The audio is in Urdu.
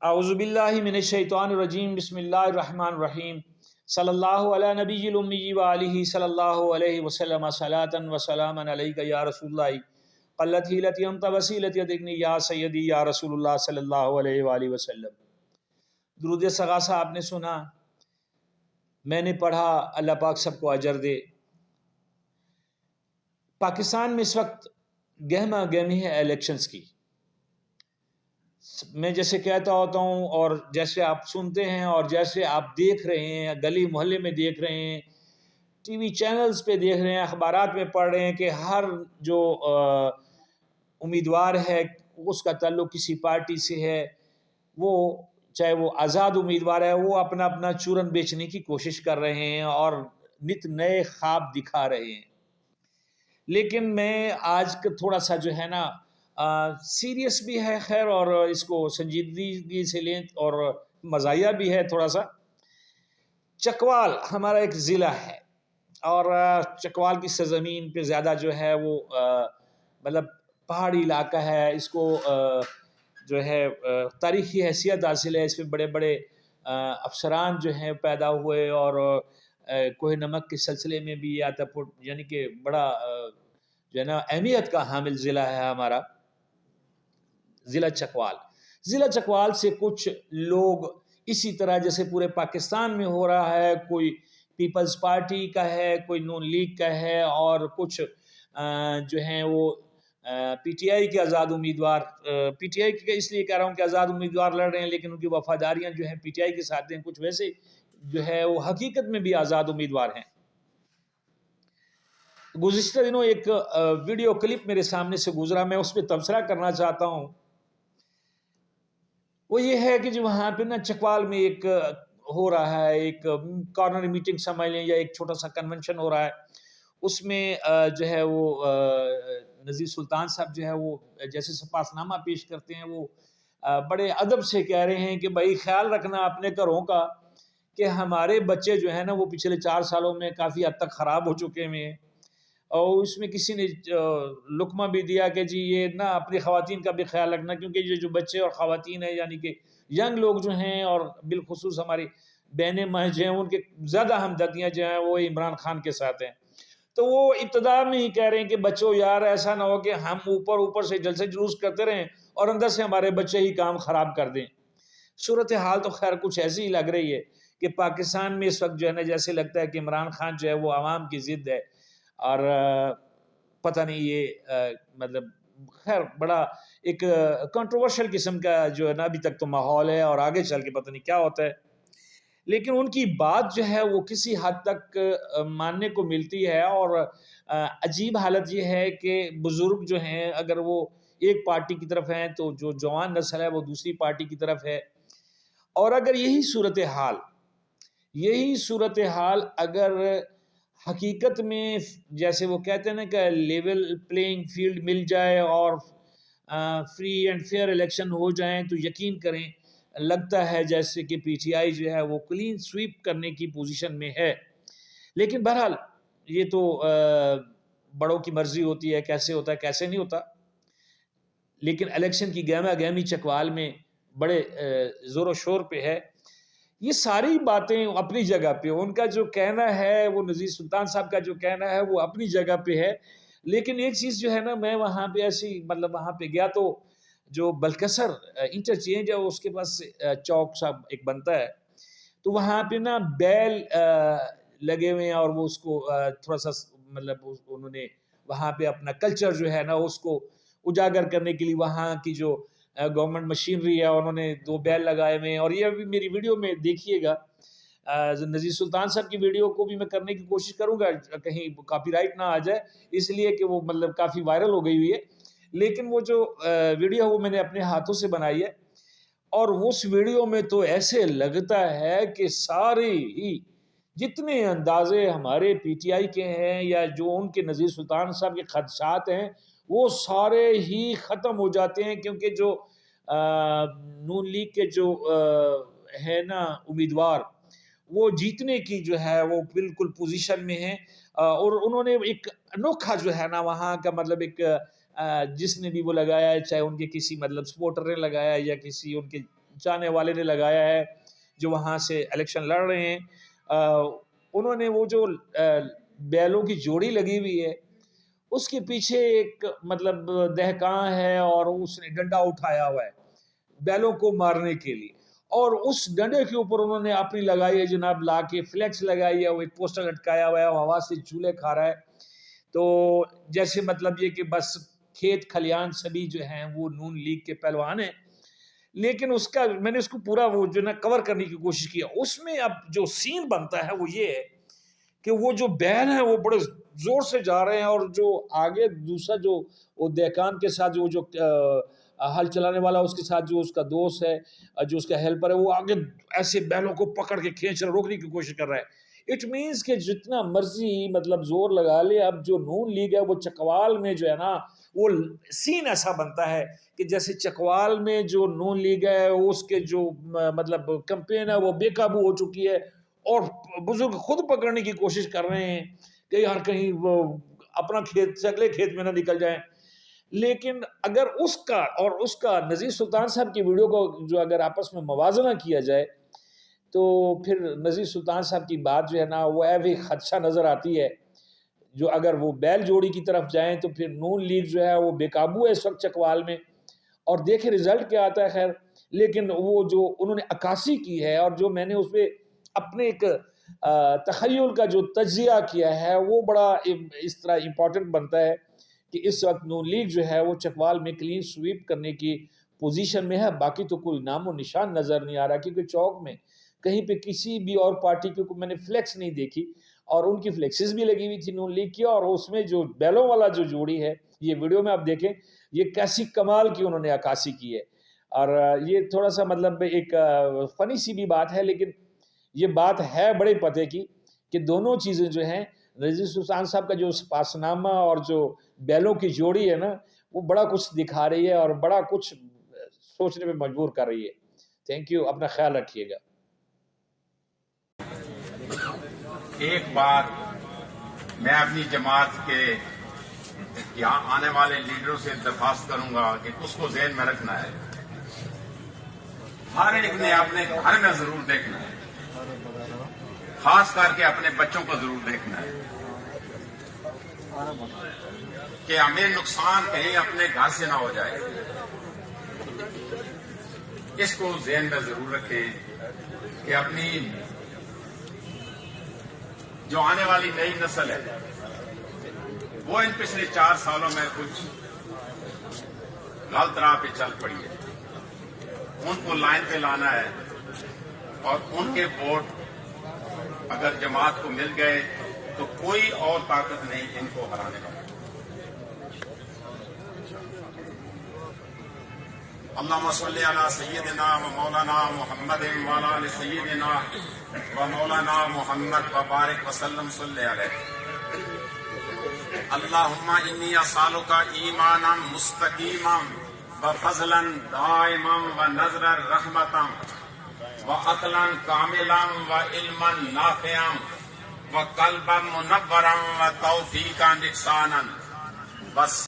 اعوذ باللہ من الشیطان الرجیم بسم اللہ الرحمن الرحیم صلی اللہ علی نبی الامی و آلہ صلی اللہ علیہ وسلم صلاۃ و سلاما علیک یا رسول اللہ قلت حیلتی انت وسیلتی ادرکنی یا سیدی یا رسول اللہ صلی اللہ علیہ وآلہ وسلم۔ درود ثغاثہ آپ نے سنا، میں نے پڑھا، اللہ پاک سب کو اجر دے۔ پاکستان میں اس وقت گہما گہمی ہے الیکشنز کی۔ میں جیسے کہتا ہوتا ہوں اور جیسے آپ سنتے ہیں اور جیسے آپ دیکھ رہے ہیں، گلی محلے میں دیکھ رہے ہیں، ٹی وی چینلز پہ دیکھ رہے ہیں، اخبارات میں پڑھ رہے ہیں کہ ہر جو امیدوار ہے اس کا تعلق کسی پارٹی سے ہے، وہ چاہے وہ آزاد امیدوار ہے، وہ اپنا اپنا چورن بیچنے کی کوشش کر رہے ہیں اور نت نئے خواب دکھا رہے ہیں۔ لیکن میں آج کا تھوڑا سا جو ہے نا سیریس بھی ہے خیر، اور اس کو سنجیدگی سے لیں اور مزاحیہ بھی ہے تھوڑا سا۔ چکوال ہمارا ایک ضلع ہے اور چکوال کی سرزمین پہ زیادہ جو ہے وہ مطلب پہاڑی علاقہ ہے، اس کو جو ہے تاریخی حیثیت حاصل ہے، اس میں بڑے بڑے افسران جو ہیں پیدا ہوئے اور کوہ نمک کے سلسلے میں بھی یعنی کہ بڑا جو ہے نا اہمیت کا حامل ضلع ہے ہمارا ضلع چکوال۔ ضلع چکوال سے کچھ لوگ اسی طرح جیسے پورے پاکستان میں ہو رہا ہے، کوئی پیپلز پارٹی کا ہے، کوئی نون لیگ کا ہے، اور کچھ جو ہیں وہ پی ٹی آئی کے آزاد امیدوار، پی ٹی آئی کے اس لیے کہہ رہا ہوں کہ آزاد امیدوار لڑ رہے ہیں لیکن ان کی وفاداریاں جو ہیں پی ٹی آئی کے ساتھ ہیں، کچھ ویسے جو ہے وہ حقیقت میں بھی آزاد امیدوار ہیں۔ گزشتہ دنوں ایک ویڈیو کلپ میرے سامنے سے گزرا، میں اس پہ تبصرہ کرنا چاہتا ہوں۔ وہ یہ ہے کہ جو وہاں پہ نا چکوال میں ایک ہو رہا ہے، ایک کارنر میٹنگ سمجھ لیں یا ایک چھوٹا سا کنونشن ہو رہا ہے، اس میں جو ہے وہ نذیر سلطان صاحب جو ہے وہ جیسے سپاس نامہ پیش کرتے ہیں، وہ بڑے ادب سے کہہ رہے ہیں کہ بھائی خیال رکھنا اپنے گھروں کا کہ ہمارے بچے جو ہیں نا وہ پچھلے 4 سالوں میں کافی حد تک خراب ہو چکے ہیں، اور اس میں کسی نے لقمہ بھی دیا کہ جی یہ نہ اپنی خواتین کا بھی خیال رکھنا، کیونکہ یہ جو بچے اور خواتین ہیں یعنی کہ ینگ لوگ جو ہیں اور بالخصوص ہماری بہنیں مائیں جو ہیں ان کے زیادہ ہمدردیاں جو ہیں وہ عمران خان کے ساتھ ہیں۔ تو وہ ابتدا میں ہی کہہ رہے ہیں کہ بچوں یار ایسا نہ ہو کہ ہم اوپر سے جلسے جلوس کرتے رہیں اور اندر سے ہمارے بچے ہی کام خراب کر دیں۔ صورتحال تو خیر کچھ ایسی ہی لگ رہی ہے کہ پاکستان میں اس وقت جو ہے نا جیسے لگتا ہے کہ عمران خان جو ہے وہ عوام کی ضد ہے، اور پتہ نہیں یہ مطلب خیر بڑا ایک کنٹروورشل قسم کا جو ہے نا ابھی تک تو ماحول ہے، اور آگے چل کے پتہ نہیں کیا ہوتا ہے۔ لیکن ان کی بات جو ہے وہ کسی حد تک ماننے کو ملتی ہے، اور عجیب حالت یہ ہے کہ بزرگ جو ہیں اگر وہ ایک پارٹی کی طرف ہیں تو جو جوان نسل ہے وہ دوسری پارٹی کی طرف ہے، اور اگر یہی صورتحال اگر حقیقت میں جیسے وہ کہتے ہیں نا کہ لیول پلینگ فیلڈ مل جائے اور فری اینڈ فیئر الیکشن ہو جائیں تو یقین کریں لگتا ہے جیسے کہ پی ٹی آئی جو ہے وہ کلین سویپ کرنے کی پوزیشن میں ہے۔ لیکن بہرحال یہ تو بڑوں کی مرضی ہوتی ہے، کیسے ہوتا ہے کیسے نہیں ہوتا۔ لیکن الیکشن کی گہما گہمی چکوال میں بڑے زور و شور پہ ہے۔ یہ ساری باتیں اپنی جگہ پہ، ان کا جو کہنا ہے وہ نذیر سلطان صاحب کا جو کہنا ہے وہ اپنی جگہ پہ ہے، لیکن ایک چیز جو ہے نا میں وہاں پہ ایسی مطلب وہاں پہ گیا تو جو بلکسر انٹرچینج ہے اس کے پاس چوک سا ایک بنتا ہے، تو وہاں پہ نا بیل لگے ہوئے ہیں، اور وہ اس کو تھوڑا سا مطلب انہوں نے وہاں پہ اپنا کلچر جو ہے نا اس کو اجاگر کرنے کے لیے وہاں کی جو گورنمنٹ مشینری ہے انہوں نے 2 بیل لگائے ہوئے ہیں، اور یہ ابھی میری ویڈیو میں دیکھیے گا۔ نذیر سلطان صاحب کی ویڈیو کو بھی میں کرنے کی کوشش کروں گا کہیں کاپی رائٹ نہ آ جائے، اس لیے کہ وہ مطلب کافی وائرل ہو گئی ہوئی ہے، لیکن وہ جو ویڈیو ہے وہ میں نے اپنے ہاتھوں سے بنائی ہے، اور اس ویڈیو میں تو ایسے لگتا ہے کہ سارے ہی جتنے اندازے ہمارے پی ٹی آئی کے ہیں یا جو ان کے نذیر سلطان صاحب کے خدشات ہیں وہ سارے ہی ختم ہو جاتے ہیں، کیونکہ جو نون لیگ کے جو ہے نا امیدوار وہ جیتنے کی جو ہے وہ بالکل پوزیشن میں ہیں، اور انہوں نے ایک انوکھا جو ہے نا وہاں کا مطلب ایک جس نے بھی وہ لگایا ہے، چاہے ان کے کسی مطلب سپورٹر نے لگایا یا کسی ان کے چاہنے والے نے لگایا ہے جو وہاں سے الیکشن لڑ رہے ہیں، انہوں نے وہ جو بیلوں کی جوڑی لگی ہوئی ہے اس کے پیچھے ایک مطلب دہقاں ہے اور اس نے ڈنڈا اٹھایا ہوا ہے بیلوں کو مارنے کے لیے، اور اس ڈنڈے کے اوپر انہوں نے اپنی لگائی ہے جناب لا کے فلیکس لگائی ہے، وہ ایک پوسٹر لٹکایا ہوا ہے، وہ ہوا سے جھولے کھا رہا ہے. تو جیسے مطلب یہ کہ بس کھیت کھلیان سبھی جو ہیں وہ نون لیگ کے پہلوان ہیں. لیکن اس کا میں نے اس کو پورا وہ جو نا کور کرنے کی کوشش کیا. اس میں اب جو سین بنتا ہے وہ یہ ہے کہ وہ جو بیل ہیں وہ بڑے زور سے جا رہے ہیں، اور جو آگے دوسرا جو وہ دہقان کے ساتھ جو ہل چلانے والا اس کے ساتھ جو اس کا دوست ہے، جو اس کا ہیلپر ہے، وہ آگے ایسے بیلوں کو پکڑ کے کھینچ رہا، روکنے کی کوشش کر رہا ہے. اٹ مینس کہ جتنا مرضی مطلب زور لگا لے، اب جو نون لیگ ہے وہ چکوال میں جو ہے نا وہ سین ایسا بنتا ہے کہ جیسے چکوال میں جو نون لیگ ہے اس کے جو مطلب کمپین ہے وہ بے قابو ہو چکی ہے، اور بزرگ خود پکڑنے کی کوشش کر رہے ہیں کہ یار کہیں وہ اپنا کھیت سے اگلے کھیت میں نہ نکل جائیں. لیکن اگر اس کا اور اس کا نذیر سلطان صاحب کی ویڈیو کو جو اگر آپس میں موازنہ کیا جائے تو پھر نذیر سلطان صاحب کی بات جو ہے نا وہ ایوی خدشہ نظر آتی ہے. جو اگر وہ بیل جوڑی کی طرف جائیں تو پھر نون لیگ جو ہے وہ بے قابو ہے اس وقت چکوال میں، اور دیکھیں رزلٹ کیا آتا ہے. خیر لیکن وہ جو انہوں نے عکاسی کی ہے اور جو میں نے اس پہ اپنے ایک تخیل کا جو تجزیہ کیا ہے وہ بڑا اس طرح امپورٹنٹ بنتا ہے کہ اس وقت نون لیگ جو ہے وہ چکوال میں کلین سویپ کرنے کی پوزیشن میں ہے. باقی تو کوئی نام و نشان نظر نہیں آ رہا، کیونکہ چوک میں کہیں پہ کسی بھی اور پارٹی کی میں نے فلیکس نہیں دیکھی، اور ان کی فلیکسز بھی لگی ہوئی تھی نون لیگ کی. اور اس میں جو بیلوں والا جو جوڑی ہے، یہ ویڈیو میں آپ دیکھیں یہ کیسی کمال کی انہوں نے عکاسی کی ہے. اور یہ تھوڑا سا مطلب ایک فنی سی بھی بات ہے، لیکن یہ بات ہے بڑے پتے کی کہ دونوں چیزیں جو ہیں نذیر سلطان صاحب کا جو پاسنامہ اور جو بیلوں کی جوڑی ہے نا وہ بڑا کچھ دکھا رہی ہے اور بڑا کچھ سوچنے پہ مجبور کر رہی ہے. تھینک یو، اپنا خیال رکھیے گا. ایک بات میں اپنی جماعت کے یہاں آنے والے لیڈروں سے درخواست کروں گا کہ اس کو ذہن میں رکھنا ہے، ہر ایک نے اپنے گھر میں ضرور دیکھنا ہے، خاص کر کے اپنے بچوں کو ضرور دیکھنا ہے کہ ہمیں نقصان کہیں اپنے گھر سے نہ ہو جائے. اس کو ذہن میں ضرور رکھیں کہ اپنی جو آنے والی نئی نسل ہے وہ ان پچھلے 4 سالوں میں کچھ غلط راہ پہ چل پڑی ہے، ان کو لائن پہ لانا ہے، اور ان کے ووٹ اگر جماعت کو مل گئے تو کوئی اور طاقت نہیں ان کو ہرانے کا. اللہم صلی علی سیدنا و مولانا محمد وعلی آل سیدنا و مولانا محمد وبارک وسلم صلی علیہ. اللہم انی اسالک ایمانا مستقیما و فضلا دائما و نظرا رحمتا و عقلا کاملا و علما نافعا و قلبا منورا و توفیقا احسانا. بس